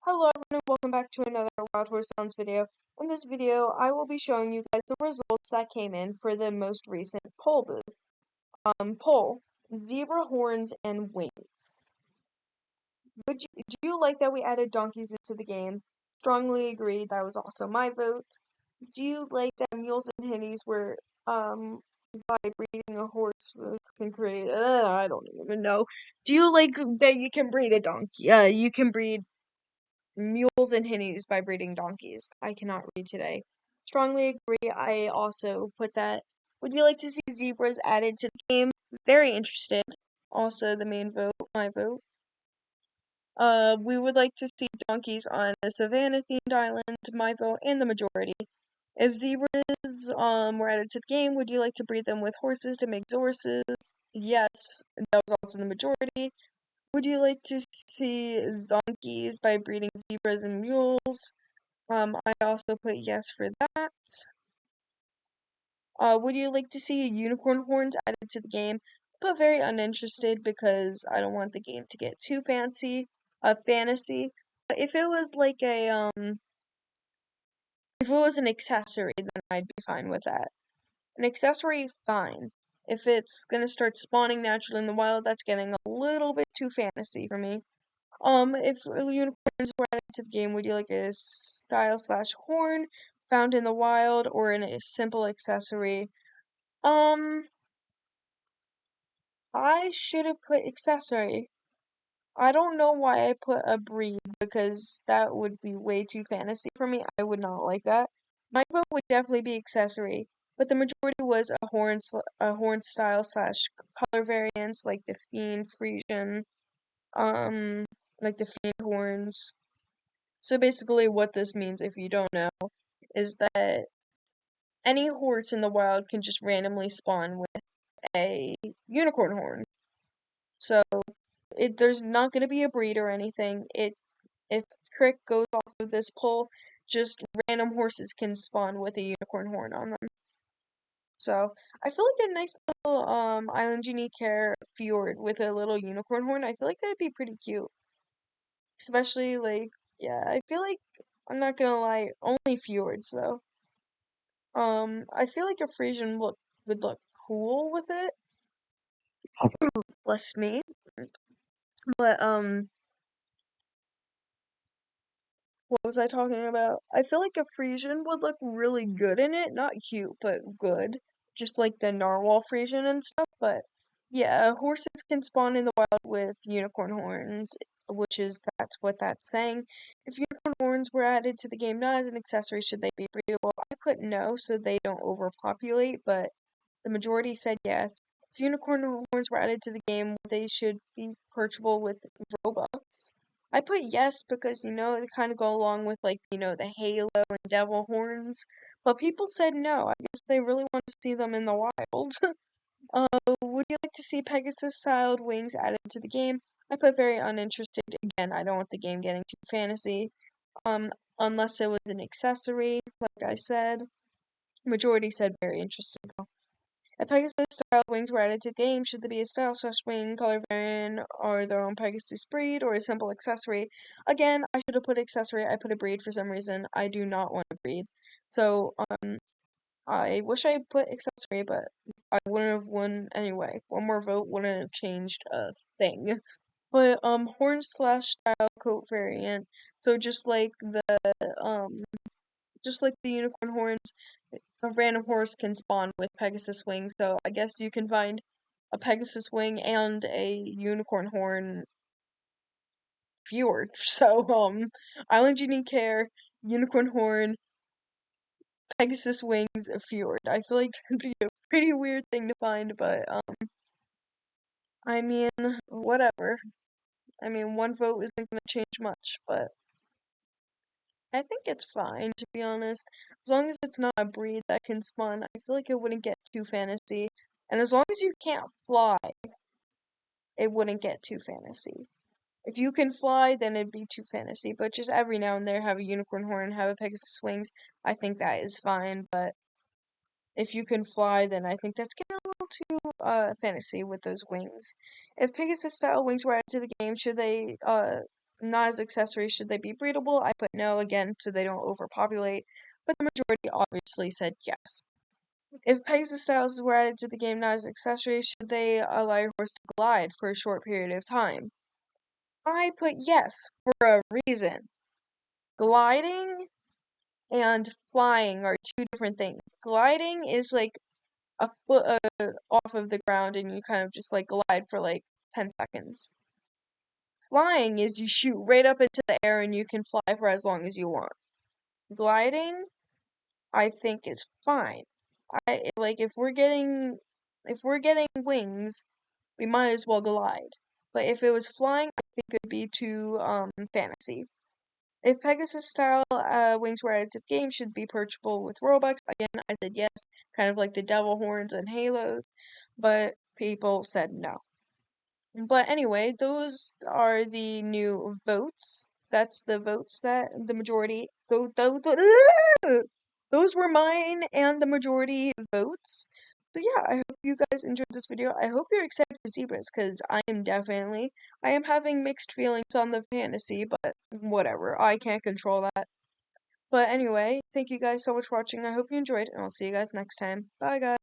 Hello everyone and welcome back to another Wild Horse Sounds video. In this video, I will be showing you guys the results that came in for the most recent poll booth. Poll, zebra horns and wings. Do you like that we added donkeys into the game? Strongly agree, that was also my vote. Do you like that mules and hinnies were, by breeding a horse can create, I don't even know. Do you like that you can breed a donkey? You can breed mules and hinnies by breeding donkeys. I cannot read today. Strongly agree. I also put that. Would you like to see zebras added to the game? Very interested. Also, the main vote, my vote. We would like to see donkeys on a savannah themed island, my vote, and the majority. If zebras were added to the game, would you like to breed them with horses to make horses? Yes, that was also the majority. Would you like to see zonkies by breeding zebras and mules? I also put yes for that. Would you like to see unicorn horns added to the game? But very uninterested because I don't want the game to get too fancy, fantasy. But if it was like if it was an accessory, then I'd be fine with that. An accessory, fine. If it's gonna start spawning naturally in the wild, that's getting a little bit too fantasy for me. If unicorns were added to the game, would you like a style slash horn found in the wild or in a simple accessory? I should have put accessory. I don't know why I put a breed because that would be way too fantasy for me. I would not like that. My vote would definitely be accessory, but the majority was a horn style slash color variants like the Fiend Frisian, um, like the Fiend horns. So basically what this means, if you don't know, is that any horse in the wild can just randomly spawn with a unicorn horn. So there's not going to be a breed or anything. If Crick goes off of this poll, just random horses can spawn with a unicorn horn on them. So I feel like a nice little Island Unique Hair fjord with a little unicorn horn. I feel like that'd be pretty cute. Especially like, yeah, I feel like, I'm not gonna lie, only fjords though. I feel like a Frisian would look cool with it. Bless me. But what was I talking about? I feel like a Frisian would look really good in it. Not cute, but good. Just like the narwhal Frisian and stuff. But yeah, horses can spawn in the wild with unicorn horns, that's what that's saying. If unicorn horns were added to the game, not as an accessory, should they be breedable? I put no, so they don't overpopulate, but the majority said yes. If unicorn horns were added to the game, they should be purchasable with Robux. I put yes because, they kind of go along with, like, the halo and devil horns. But people said no. I guess they really want to see them in the wild. Would you like to see Pegasus-styled wings added to the game? I put very uninterested. Again, I don't want the game getting too fantasy. Unless it was an accessory, like I said. Majority said very interested, though. If Pegasus-styled wings were added to the game, should there be a style slash wing, color variant, or their own Pegasus breed, or a simple accessory? Again, I should have put accessory. I put a breed for some reason. I do not want a breed. So, I wish I put accessory, but I wouldn't have won anyway. One more vote wouldn't have changed a thing. But, horn slash style coat variant. So um, just like the unicorn horns, a random horse can spawn with Pegasus wings, so I guess you can find a Pegasus wing and a unicorn horn fjord. So, Island Unique Hair, unicorn horn, Pegasus wings, a fjord. I feel like it'd be a pretty weird thing to find, but, I mean, whatever. I mean, one vote isn't gonna change much, but I think it's fine, to be honest. As long as it's not a breed that can spawn, I feel like it wouldn't get too fantasy. And as long as you can't fly, it wouldn't get too fantasy. If you can fly, then it'd be too fantasy. But just every now and then have a unicorn horn, have a Pegasus wings, I think that is fine. But if you can fly, then I think that's getting a little too fantasy with those wings. If Pegasus style wings were added to the game, should they not as accessories, should they be breedable? I put no again, so they don't overpopulate, but the majority obviously said yes. If Pegasus styles were added to the game not as accessories, should they allow your horse to glide for a short period of time? I put yes, for a reason. Gliding and flying are two different things. Gliding is like a foot off of the ground and you kind of just like glide for like 10 seconds. Flying is you shoot right up into the air and you can fly for as long as you want. Gliding, I think is fine. I like if we're getting wings, we might as well glide. But if it was flying, I think it would be too fantasy. If Pegasus style wings were added to the game, should be purchasable with Robux. Again, I said yes, kind of like the devil horns and halos, but people said no. But anyway, those are the new votes. That's the votes that the majority. Those were mine and the majority votes. So yeah, I hope you guys enjoyed this video. I hope you're excited for zebras, because I am definitely. I am having mixed feelings on the fantasy, but whatever. I can't control that. But anyway, thank you guys so much for watching. I hope you enjoyed, and I'll see you guys next time. Bye, guys.